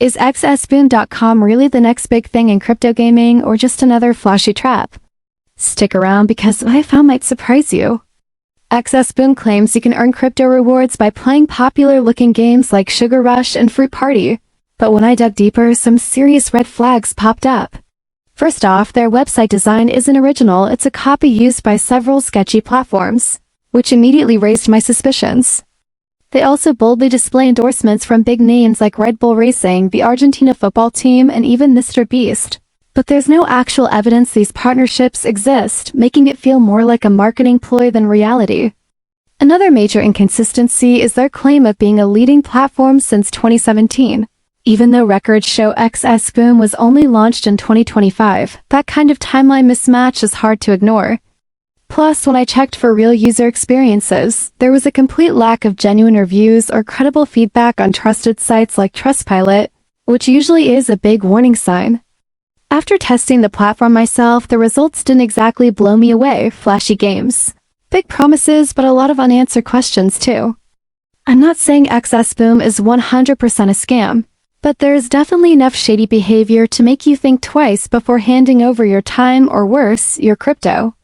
Is XSBoom.com really the next big thing in crypto gaming or just another flashy trap? Stick around because what I found might surprise you. XSBoom claims you can earn crypto rewards by playing popular-looking games like Sugar Rush and Fruit Party. But when I dug deeper, some serious red flags popped up. First off, their website design isn't original, it's a copy used by several sketchy platforms, which immediately raised my suspicions. They also boldly display endorsements from big names like Red Bull Racing, the Argentina football team, and even Mr. Beast. But there's no actual evidence these partnerships exist, making it feel more like a marketing ploy than reality. Another major inconsistency is their claim of being a leading platform since 2017. Even though records show XSBoom was only launched in 2025, that kind of timeline mismatch is hard to ignore. Plus, when I checked for real user experiences, there was a complete lack of genuine reviews or credible feedback on trusted sites like Trustpilot, which usually is a big warning sign. After testing the platform myself, the results didn't exactly blow me away. Flashy games, big promises, but a lot of unanswered questions too. I'm not saying XSBoom is 100% a scam, but there is definitely enough shady behavior to make you think twice before handing over your time or worse, your crypto.